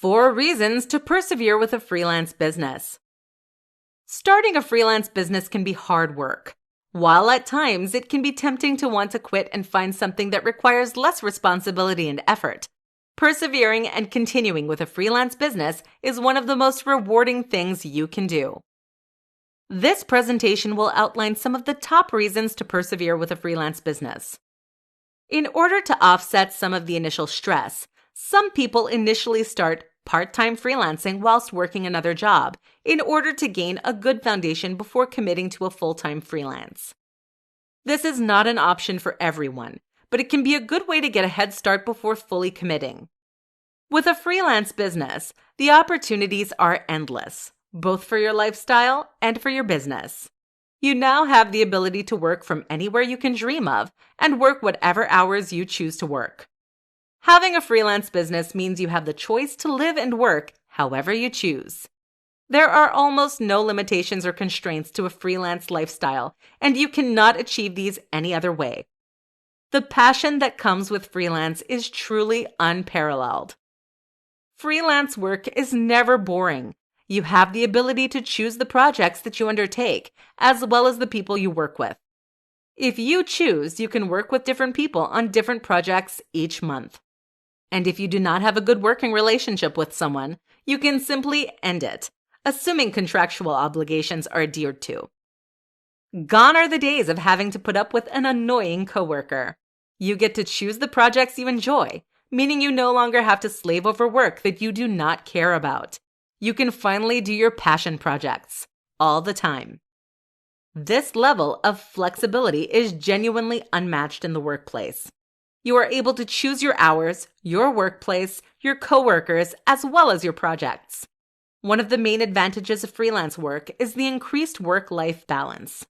4 reasons to persevere with a freelance business. Starting a freelance business can be hard work. While at times it can be tempting to want to quit and find something that requires less responsibility and effort, persevering and continuing with a freelance business is one of the most rewarding things you can do. This presentation will outline some of the top reasons to persevere with a freelance business. In order to offset some of the initial stress, some people initially start part-time freelancing whilst working another job in order to gain a good foundation before committing to a full-time freelance. This is not an option for everyone, but it can be a good way to get a head start before fully committing. With a freelance business, the opportunities are endless, both for your lifestyle and for your business. You now have the ability to work from anywhere you can dream of and work whatever hours you choose to work. Having a freelance business means you have the choice to live and work however you choose. There are almost no limitations or constraints to a freelance lifestyle, and you cannot achieve these any other way. The passion that comes with freelance is truly unparalleled. Freelance work is never boring. You have the ability to choose the projects that you undertake, as well as the people you work with. If you choose, you can work with different people on different projects each month. And if you do not have a good working relationship with someone, you can simply end it, assuming contractual obligations are adhered to. Gone are the days of having to put up with an annoying coworker. You get to choose the projects you enjoy, meaning you no longer have to slave over work that you do not care about. You can finally do your passion projects all the time. This level of flexibility is genuinely unmatched in the workplace. You are able to choose your hours, your workplace, your coworkers, as well as your projects. One of the main advantages of freelance work is the increased work-life balance.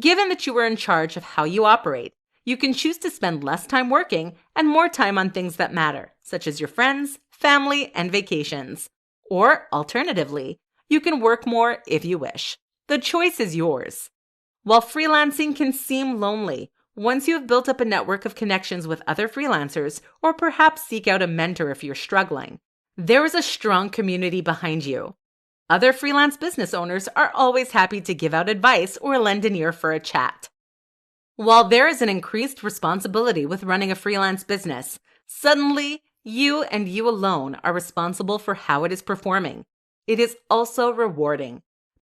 Given that you are in charge of how you operate, you can choose to spend less time working and more time on things that matter, such as your friends, family, and vacations. Or, alternatively, you can work more if you wish. The choice is yours. While freelancing can seem lonely, once you have built up a network of connections with other freelancers, or perhaps seek out a mentor if you're struggling, there is a strong community behind you. Other freelance business owners are always happy to give out advice or lend an ear for a chat. While there is an increased responsibility with running a freelance business, suddenly you and you alone are responsible for how it is performing. It is also rewarding.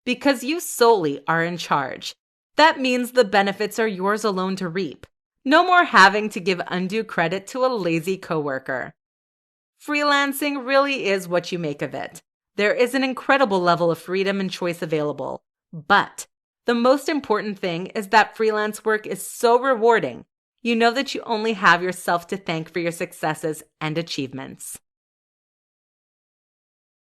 Because you solely are in charge, that means the benefits are yours alone to reap. No more having to give undue credit to a lazy coworker. Freelancing really is what you make of it. There is an incredible level of freedom and choice available. But the most important thing is that freelance work is so rewarding. You know that you only have yourself to thank for your successes and achievements.